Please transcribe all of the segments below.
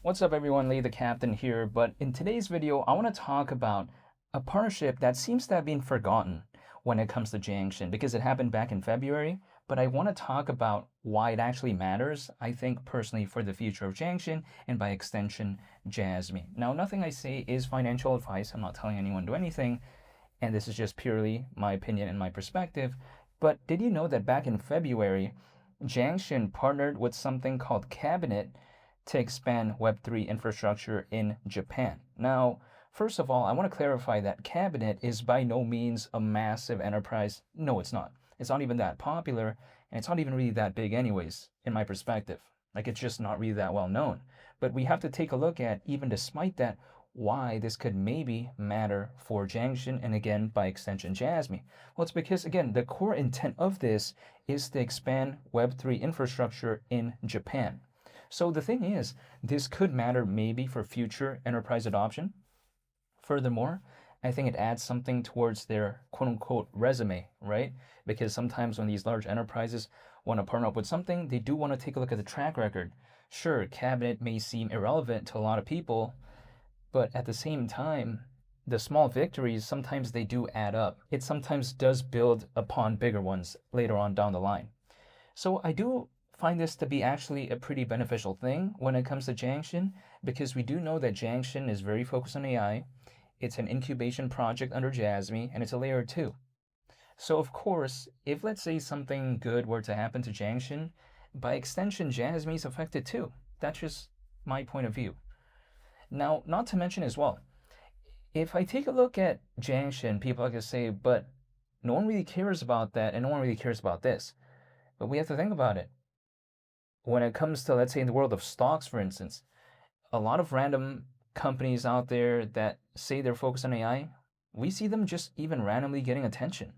What's up everyone, Lee the Captain here, but in today's video I want to talk about a partnership that seems to have been forgotten when it comes to Jiangshan because it happened back in February, but I want to talk about why it actually matters, I think personally, for the future of Jiangshan and by extension, Jasmy. Now, nothing I say is financial advice, I'm not telling anyone to do anything, and this is just purely my opinion and my perspective, but did you know that back in February, Jiangshan partnered with something called Cabinet to expand Web3 infrastructure in Japan? Now, first of all, I want to clarify that Cabinet is by no means a massive enterprise. No, it's not. It's not even that popular, and it's not even really that big anyways, in my perspective. Like, it's just not really that well known. But we have to take a look at, even despite that, why this could maybe matter for Jiangshan and again, by extension, Jasmy. Well, it's because, again, the core intent of this is to expand Web3 infrastructure in Japan. So the thing is, this could matter maybe for future enterprise adoption. Furthermore, I think it adds something towards their quote-unquote resume, right? Because sometimes when these large enterprises want to partner up with something, they do want to take a look at the track record. Sure, Cabinet may seem irrelevant to a lot of people, but at the same time, the small victories, sometimes they do add up. It sometimes does build upon bigger ones later on down the line. So I do find this to be actually a pretty beneficial thing when it comes to Jiangshan, because we do know that Jiangshan is very focused on AI. It's an incubation project under Jasmy, and it's a layer 2. So of course, if let's say something good were to happen to Jiangshan, by extension, Jasmy is affected too. That's just my point of view. Now, not to mention as well, if I take a look at Jiangshan, people are going to say, but no one really cares about that, and no one really cares about this. But we have to think about it. When it comes to, let's say, in the world of stocks, for instance, a lot of random companies out there that say they're focused on AI, we see them just even randomly getting attention.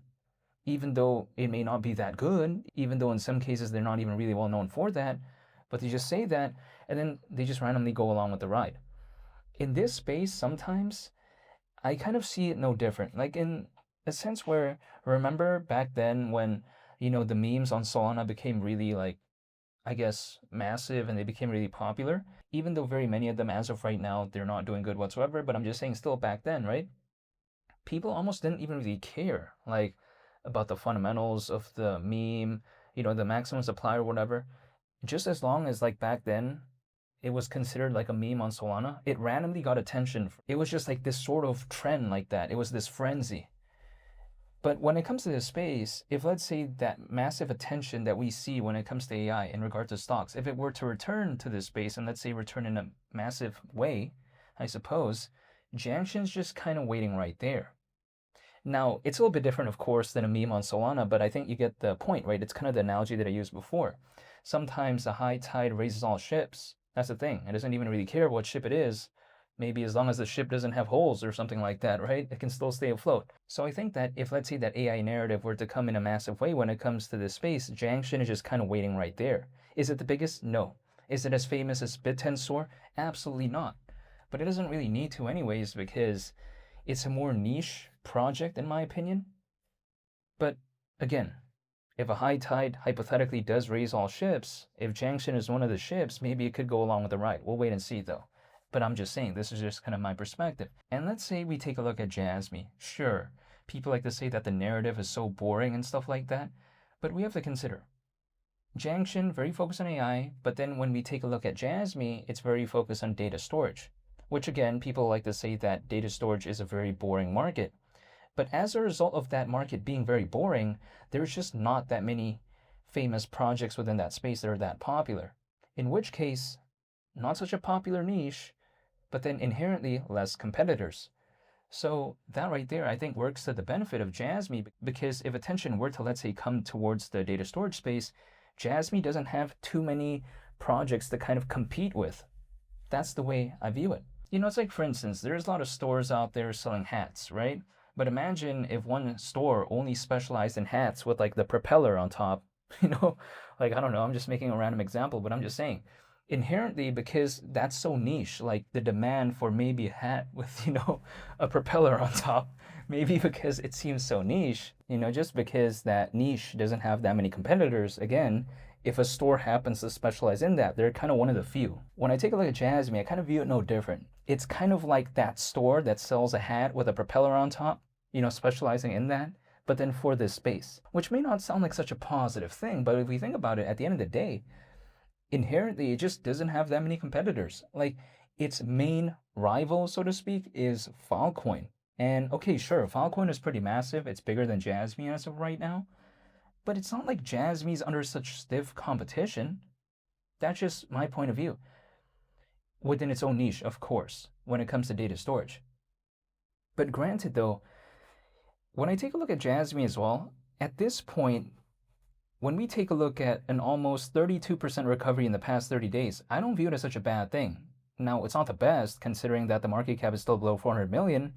Even though it may not be that good, even though in some cases they're not even really well known for that, but they just say that, and then they just randomly go along with the ride. In this space, sometimes, I kind of see it no different. Like in a sense where, remember back then when, the memes on Solana became really I guess, massive and they became really popular, even though very many of them, as of right now, they're not doing good whatsoever. But I'm just saying, still back then, right? People almost didn't even really care, about the fundamentals of the meme, the maximum supply or whatever. Just as long as, back then, it was considered like a meme on Solana, it randomly got attention. It was just like this sort of trend like that. It was this frenzy. But when it comes to this space, if let's say that massive attention that we see when it comes to AI in regard to stocks, if it were to return to this space, and let's say return in a massive way, I suppose, Jiangshan's just kind of waiting right there. Now, it's a little bit different, of course, than a meme on Solana, but I think you get the point, right? It's kind of the analogy that I used before. Sometimes the high tide raises all ships. That's the thing. It doesn't even really care what ship it is. Maybe as long as the ship doesn't have holes or something like that, right? It can still stay afloat. So I think that if let's say that AI narrative were to come in a massive way when it comes to this space, Jiangshan is just kind of waiting right there. Is it the biggest? No. Is it as famous as BitTensor? Absolutely not. But it doesn't really need to anyways because it's a more niche project in my opinion. But again, if a high tide hypothetically does raise all ships, if Jiangshan is one of the ships, maybe it could go along with the ride. We'll wait and see though. But I'm just saying, this is just kind of my perspective. And let's say we take a look at Jasmy. Sure, people like to say that the narrative is so boring and stuff like that, but we have to consider. Jiangshan, very focused on AI, but then when we take a look at Jasmy, it's very focused on data storage, which again, people like to say that data storage is a very boring market. But as a result of that market being very boring, there's just not that many famous projects within that space that are that popular. In which case, not such a popular niche, but then inherently less competitors. So that right there, I think, works to the benefit of Jasmy, because if attention were to, let's say, come towards the data storage space, Jasmy doesn't have too many projects to kind of compete with. That's the way I view it. It's like, for instance, there's a lot of stores out there selling hats, right? But imagine if one store only specialized in hats with the propeller on top, I don't know, I'm just making a random example, but I'm just saying, inherently, because that's so niche, the demand for maybe a hat with, a propeller on top, maybe because it seems so niche, just because that niche doesn't have that many competitors, again, if a store happens to specialize in that, they're kind of one of the few. When I take a look at Jasmy, I kind of view it no different. It's kind of like that store that sells a hat with a propeller on top, specializing in that, but then for this space, which may not sound like such a positive thing, but if we think about it, at the end of the day, inherently, it just doesn't have that many competitors. Like, its main rival, so to speak, is Filecoin. And okay, sure, Filecoin is pretty massive. It's bigger than Jasmy as of right now. But it's not like Jasmy's under such stiff competition. That's just my point of view. Within its own niche, of course, when it comes to data storage. But granted, though, when I take a look at Jasmy as well, at this point, when we take a look at an almost 32% recovery in the past 30 days, I don't view it as such a bad thing. Now, it's not the best, considering that the market cap is still below 400 million,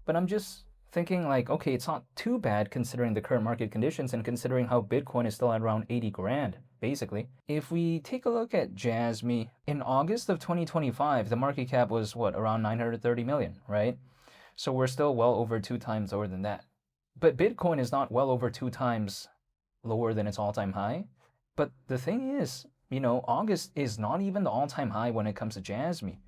but I'm just thinking like, okay, it's not too bad considering the current market conditions and considering how Bitcoin is still at around 80 grand, basically. If we take a look at Jasmy, in August of 2025, the market cap was what, around 930 million, right? So we're still well over 2 times lower than that. But Bitcoin is not well over 2 times lower than its all-time high. But the thing is, August is not even the all-time high when it comes to Jasmy.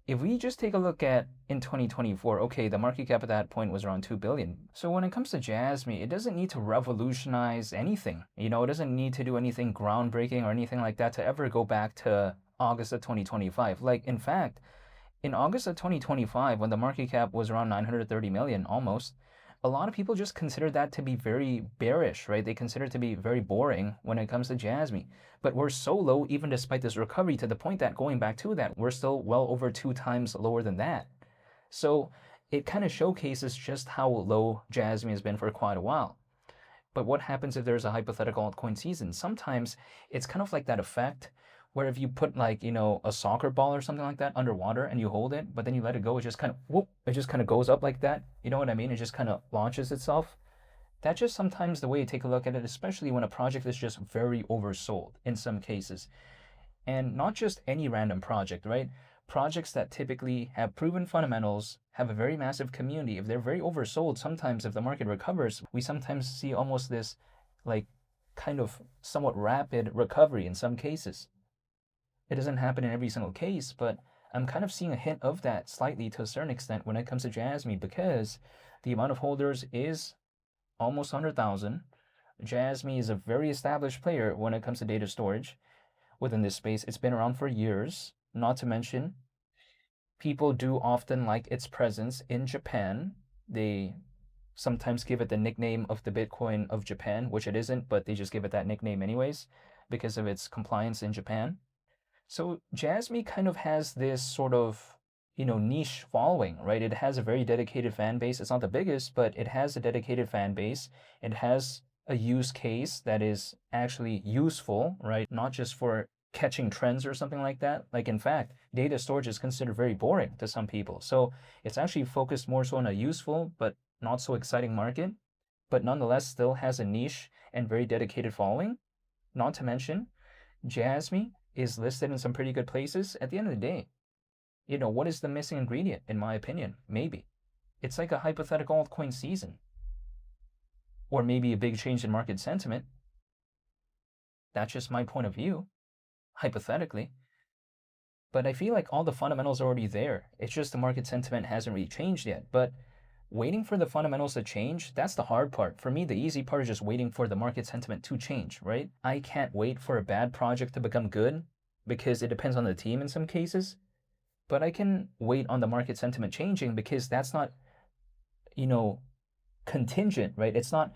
If we just take a look at in 2024, okay, the market cap at that point was around 2 billion. So when it comes to Jasmy, it doesn't need to revolutionize anything. It doesn't need to do anything groundbreaking or anything like that to ever go back to August of 2025. Like, in fact, in August of 2025, when the market cap was around 930 million almost, a lot of people just consider that to be very bearish, right? They consider it to be very boring when it comes to Jasmy. But we're so low, even despite this recovery, to the point that going back to that, we're still well over 2 times lower than that. So it kind of showcases just how low Jasmy has been for quite a while. But what happens if there's a hypothetical altcoin season? Sometimes it's kind of like that effect where if you put like, a soccer ball or something like that underwater and you hold it, but then you let it go, it just kind of, whoop, it just kind of goes up like that. You know what I mean? It just kind of launches itself. That's just sometimes the way you take a look at it, especially when a project is just very oversold in some cases. And not just any random project, right? Projects that typically have proven fundamentals, have a very massive community. If they're very oversold, sometimes if the market recovers, we sometimes see almost this like kind of somewhat rapid recovery in some cases. It doesn't happen in every single case, but I'm kind of seeing a hint of that slightly to a certain extent when it comes to Jasmy, because the amount of holders is almost 100,000. Jasmy is a very established player when it comes to data storage within this space. It's been around for years, not to mention people do often like its presence in Japan. They sometimes give it the nickname of the Bitcoin of Japan, which it isn't, but they just give it that nickname anyways because of its compliance in Japan. So Jasmy kind of has this sort of, niche following, right? It has a very dedicated fan base. It's not the biggest, but it has a dedicated fan base. It has a use case that is actually useful, right? Not just for catching trends or something like that. Like, in fact, data storage is considered very boring to some people. So it's actually focused more so on a useful but not so exciting market, but nonetheless still has a niche and very dedicated following. Not to mention, Jasmy is listed in some pretty good places. At the end of the day, what is the missing ingredient, in my opinion? Maybe it's like a hypothetical altcoin season, or maybe a big change in market sentiment. That's just my point of view, hypothetically. But I feel like all the fundamentals are already there. It's just the market sentiment hasn't really changed yet. But waiting for the fundamentals to change, that's the hard part. For me, the easy part is just waiting for the market sentiment to change, right? I can't wait for a bad project to become good because it depends on the team in some cases. But I can wait on the market sentiment changing because that's not, contingent, right? It's not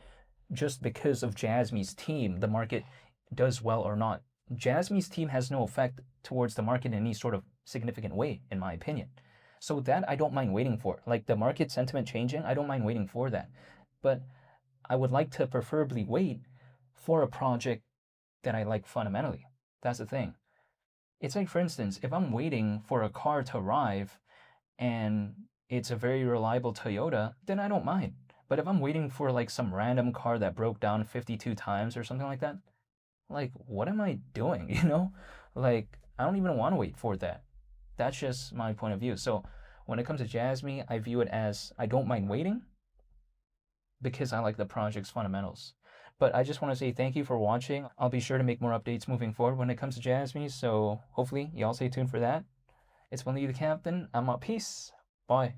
just because of Jasmy's team the market does well or not. Jasmy's team has no effect towards the market in any sort of significant way, in my opinion. So that I don't mind waiting for. Like the market sentiment changing, I don't mind waiting for that. But I would like to preferably wait for a project that I like fundamentally. That's the thing. It's like, for instance, if I'm waiting for a car to arrive and it's a very reliable Toyota, then I don't mind. But if I'm waiting for like some random car that broke down 52 times or something like that, like, what am I doing, Like, I don't even want to wait for that. That's just my point of view. So when it comes to Jasmy, I view it as I don't mind waiting because I like the project's fundamentals. But I just want to say thank you for watching. I'll be sure to make more updates moving forward when it comes to Jasmy, so hopefully y'all stay tuned for that. It's been Lee the Captain. I'm out. Peace. Bye.